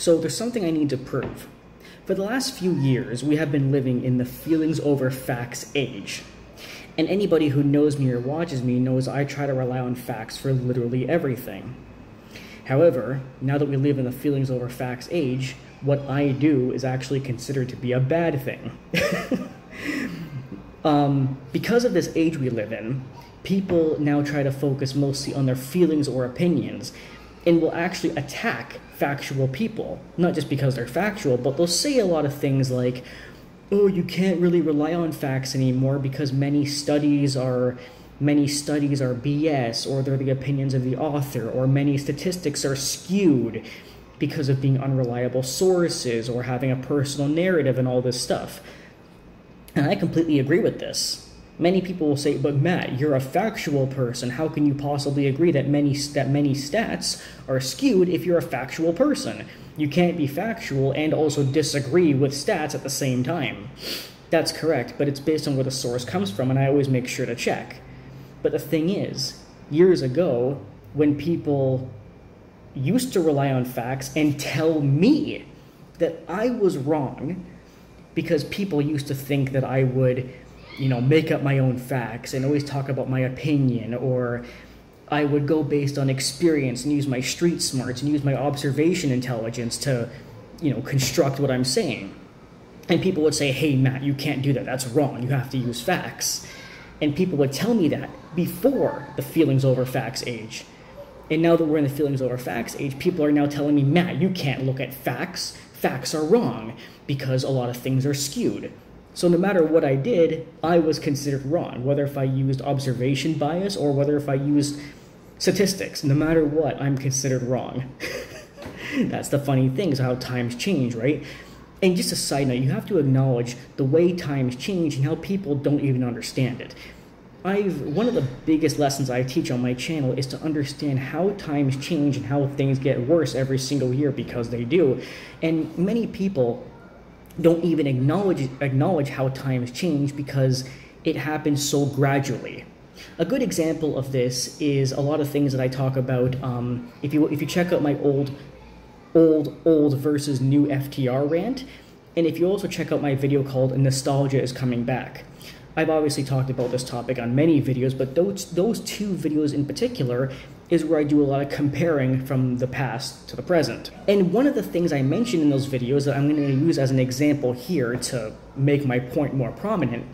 So there's something I need to prove. For the last few years, we have been living in the feelings over facts age. And anybody who knows me or watches me knows I try to rely on facts for literally everything. However, now that we live in the feelings over facts age, what I do is actually considered to be a bad thing. Because of this age we live in, people now try to focus mostly on their feelings or opinions, and will actually attack factual people. Not just because they're factual, but they'll say a lot of things like, oh, you can't really rely on facts anymore because many studies are BS, or they're the opinions of the author, or many statistics are skewed because of being unreliable sources or having a personal narrative and all this stuff. And I completely agree with this. Many people will say, but Matt, you're a factual person. How can you possibly agree that many stats are skewed if you're a factual person? You can't be factual and also disagree with stats at the same time. That's correct, but it's based on where the source comes from, and I always make sure to check. But the thing is, years ago, when people used to rely on facts and tell me that I was wrong, because people used to think that I would, make up my own facts and always talk about my opinion, or I would go based on experience and use my street smarts and use my observation intelligence to, construct what I'm saying. And people would say, hey, Matt, you can't do that. That's wrong. You have to use facts. And people would tell me that before the feelings over facts age. And now that we're in the feelings over facts age, people are now telling me, Matt, you can't look at facts. Facts are wrong because a lot of things are skewed. So no matter what I did, I was considered wrong, whether if I used observation bias or whether if I used statistics. No matter what, I'm considered wrong. That's the funny thing, is how times change, right? And just a side note, you have to acknowledge the way times change and how people don't even understand it. One of the biggest lessons I teach on my channel is to understand how times change and how things get worse every single year, because they do. And many people don't even acknowledge how times change because it happens so gradually. A good example of this is a lot of things that I talk about. If you check out my old versus new FTR rant, and if you also check out my video called Nostalgia is Coming Back. I've obviously talked about this topic on many videos, but those two videos in particular is where I do a lot of comparing from the past to the present. And one of the things I mentioned in those videos that I'm going to use as an example here to make my point more prominent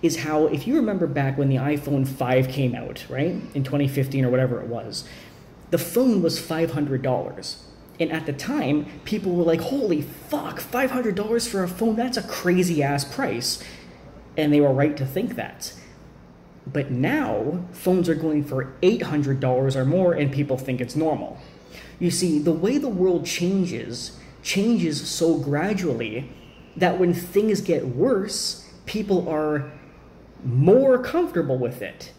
is how, if you remember back when the iPhone 5 came out, right, in 2015 or whatever it was, the phone was $500. And at the time, people were like, holy fuck, $500 for a phone, that's a crazy ass price. And they were right to think that. But now, phones are going for $800 or more, and people think it's normal. You see, the way the world changes so gradually that when things get worse, people are more comfortable with it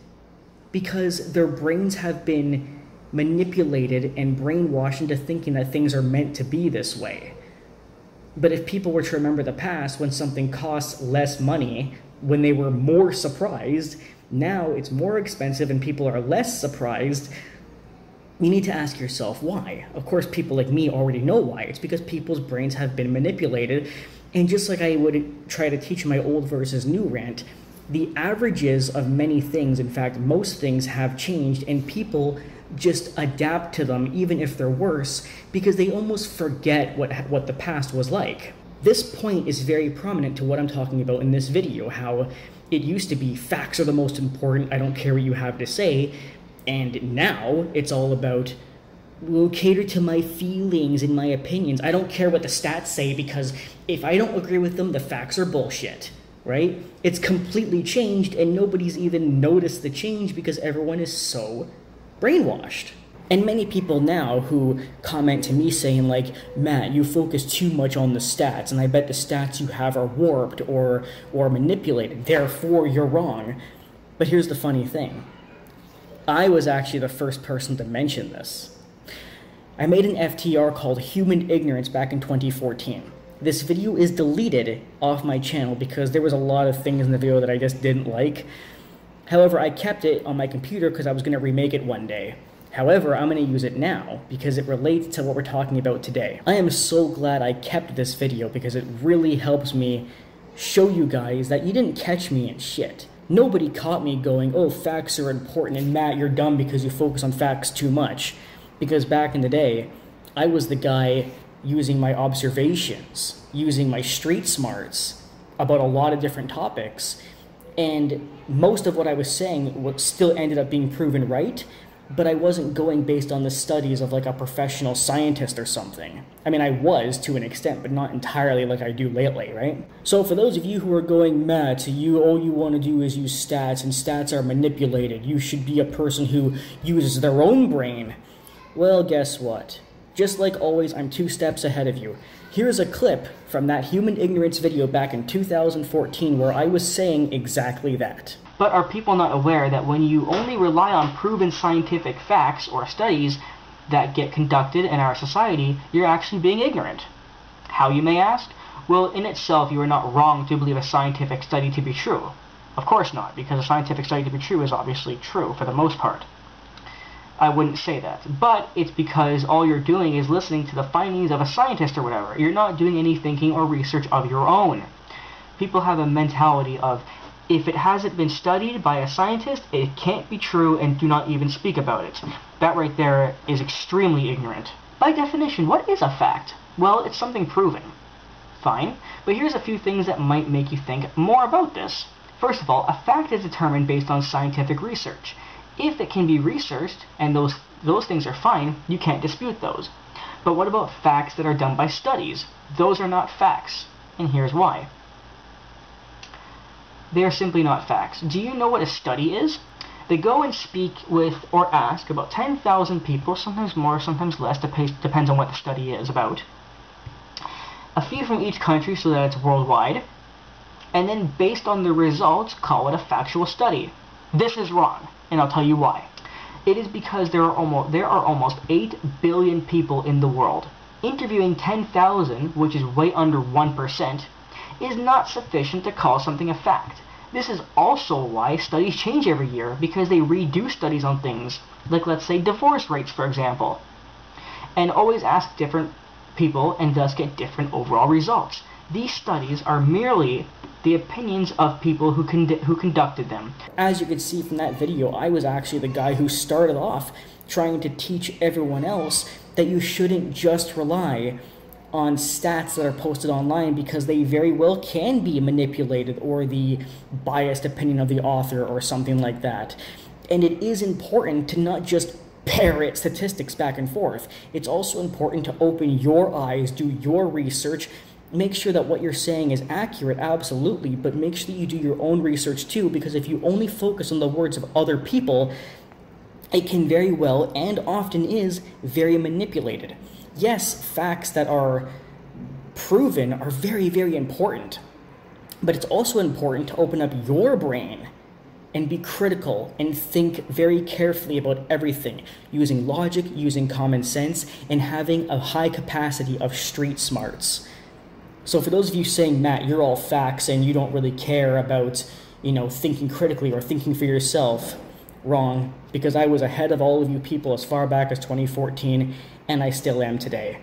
because their brains have been manipulated and brainwashed into thinking that things are meant to be this way. But if people were to remember the past, when something costs less money, when they were more surprised, now it's more expensive and people are less surprised, you need to ask yourself why. Of course, people like me already know why. It's because people's brains have been manipulated. And just like I would try to teach my old versus new rant, the averages of many things, in fact, most things have changed, and people just adapt to them even if they're worse because they almost forget what the past was like. This point is very prominent to what I'm talking about in this video, how it used to be facts are the most important, I don't care what you have to say, and now it's all about, well, cater to my feelings and my opinions. I don't care what the stats say because if I don't agree with them, the facts are bullshit, right? It's completely changed and nobody's even noticed the change because everyone is so brainwashed. And many people now who comment to me saying like, Matt, you focus too much on the stats, and I bet the stats you have are warped or manipulated, therefore you're wrong. But here's the funny thing. I was actually the first person to mention this. I made an FTR called Human Ignorance back in 2014. This video is deleted off my channel because there was a lot of things in the video that I just didn't like. However, I kept it on my computer because I was going to remake it one day. However, I'm going to use it now because it relates to what we're talking about today. I am so glad I kept this video because it really helps me show you guys that you didn't catch me in shit. Nobody caught me going, oh, facts are important, and Matt, you're dumb because you focus on facts too much. Because back in the day, I was the guy using my observations, using my street smarts about a lot of different topics, and most of what I was saying still ended up being proven right, but I wasn't going based on the studies of like a professional scientist or something. I mean, I was to an extent, but not entirely like I do lately, right? So for those of you who are going, Matt, all you want to do is use stats, and stats are manipulated. You should be a person who uses their own brain. Well, guess what? Just like always, I'm 2 steps ahead of you. Here's a clip from that Human Ignorance video back in 2014 where I was saying exactly that. But are people not aware that when you only rely on proven scientific facts or studies that get conducted in our society, you're actually being ignorant? How, you may ask? Well, in itself, you are not wrong to believe a scientific study to be true. Of course not, because a scientific study to be true is obviously true for the most part. I wouldn't say that. But it's because all you're doing is listening to the findings of a scientist or whatever. You're not doing any thinking or research of your own. People have a mentality of, if it hasn't been studied by a scientist, it can't be true, and do not even speak about it. That right there is extremely ignorant. By definition, what is a fact? Well, it's something proven. Fine, but here's a few things that might make you think more about this. First of all, a fact is determined based on scientific research. If it can be researched, and those things are fine, you can't dispute those. But what about facts that are done by studies? Those are not facts, and here's why. They are simply not facts. Do you know what a study is? They go and speak with or ask about 10,000 people, sometimes more, sometimes less, depends on what the study is about. A few from each country so that it's worldwide. And then based on the results, call it a factual study. This is wrong, and I'll tell you why. It is because there are almost 8 billion people in the world. Interviewing 10,000, which is way under 1%, is not sufficient to call something a fact. This is also why studies change every year, because they redo studies on things, like let's say divorce rates, for example, and always ask different people and thus get different overall results. These studies are merely the opinions of people who conducted them. As you can see from that video, I was actually the guy who started off trying to teach everyone else that you shouldn't just rely on stats that are posted online, because they very well can be manipulated, or the biased opinion of the author or something like that. And it is important to not just parrot statistics back and forth. It's also important to open your eyes, do your research, make sure that what you're saying is accurate, absolutely, but make sure that you do your own research too, because if you only focus on the words of other people, it can very well, and often is, very manipulated. Yes, facts that are proven are very, very important, but it's also important to open up your brain and be critical and think very carefully about everything, using logic, using common sense, and having a high capacity of street smarts. So for those of you saying, Matt, you're all facts and you don't really care about, thinking critically or thinking for yourself, wrong, because I was ahead of all of you people as far back as 2014, and I still am today.